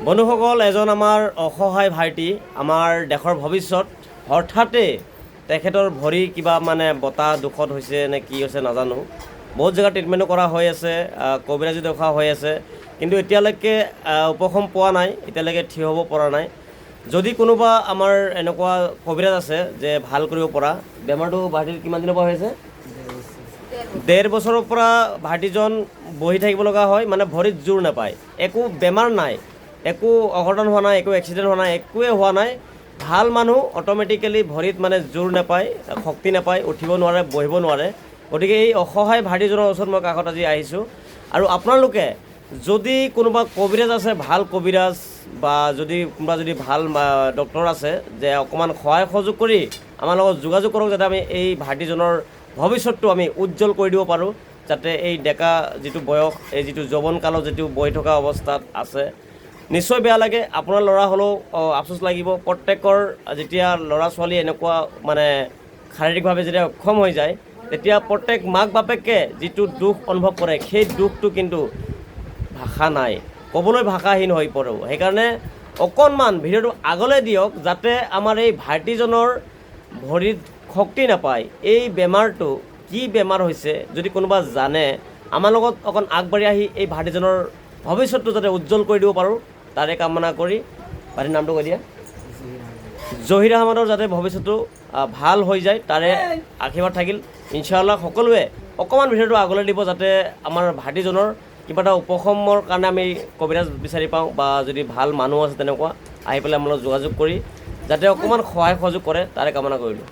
বন্ধুসকল, এজন আমাৰ অসহায় ভাইটি, আমাৰ দেশৰ ভৱিষ্যত, হঠাতে তেখেতৰ ভৰি কিবা বতাহ দুখত হৈছে নে কি হৈছে নাজানো। বহুত জেগাত ট্ৰিটমেণ্টো কৰা হৈ আছে, কবিৰাজী দেখুওৱা হৈ আছে, কিন্তু এতিয়ালৈকে উপশম পোৱা নাই, এতিয়ালৈকে থিয় হ'ব পৰা নাই। যদি কোনোবা আমাৰ এনেকুৱা কবিৰাজ আছে যে ভাল কৰিব পৰা, বেমাৰটো ভাইটিৰ কিমান দিনৰ পৰা হৈ আছে? 1.5 বছৰৰ পৰা ভাইটিজন বহি থাকিব লগা হয়, ভৰিত জোৰ নাপায়, একো বেমাৰ নাই, একো অঘটন হোৱা নাই, একো এক্সিডেণ্ট হোৱা নাই, একোৱে হোৱা নাই। ভাল মানুহ অট'মেটিকেলি ভৰিত জোৰ নাপায়, শক্তি নাপায়, উঠিব নোৱাৰে, বহিব নোৱাৰে। গতিকে এই অসহায় ভাইটিজনৰ ওচৰত মই কাষত আজি আহিছোঁ। আৰু আপোনালোকে যদি কোনোবা কবিৰাজ আছে, ভাল কবিৰাজ, বা কোনোবা যদি ভাল ডক্টৰ আছে, যে অকণমান সহায় সহযোগ কৰি আমাৰ লগত যোগাযোগ কৰক, যাতে আমি এই ভাইটিজনৰ ভৱিষ্যতটো আমি উজ্জ্বল কৰি দিব পাৰোঁ, যাতে এই ডেকা যিটো বয়স, এই যিটো যৌৱনকালত যিটো বহি থকা অৱস্থাত আছে, নিশ্চয় বেয়া লাগে। আপোনাৰ ল'ৰা হ'লেও আফচোচ লাগিব। প্ৰত্যেকৰ যেতিয়া ল'ৰা ছোৱালী এনেকুৱা শাৰীৰিকভাৱে যেতিয়া অক্ষম হৈ যায়, তেতিয়া প্ৰত্যেক মাক বাপেকে যিটো দুখ অনুভৱ কৰে, সেই দুখটো কিন্তু ভাষা নাই, ক'বলৈ ভাষাহীন হৈ পৰোঁ। সেইকাৰণে অকণমান ভিডিঅ'টো আগলৈ দিয়ক, যাতে আমাৰ এই ভাইটিজনৰ ভৰিত শক্তি নাপায়, এই বেমাৰটো কি বেমাৰ হৈছে যদি কোনোবা জানে, আমাৰ লগত অকণ আগবাঢ়ি আহি এই ভাইটিজনৰ ভৱিষ্যতটো যাতে উজ্জ্বল কৰি দিব পাৰোঁ, তাৰে কামনা কৰি। ভাইটিৰ নামটো কৈ দিয়া। জহিৰ আহমেদৰ যাতে ভৱিষ্যতটো ভাল হৈ যায়, তাৰে আশীৰ্বাদ থাকিল। ইনশাআল্লাহ সকলোৱে অকণমান ভিডিঅ'টো আগলৈ দিব, যাতে আমাৰ ভাইটিজনৰ কিবা এটা উপশমৰ কাৰণে আমি কবিৰাজ বিচাৰি পাওঁ, বা যদি ভাল মানুহ আছে তেনেকুৱা আহি পেলাই আমাৰ লগত যোগাযোগ কৰি যাতে অকণমান সহায় সহযোগ কৰে, তাৰে কামনা কৰিলোঁ।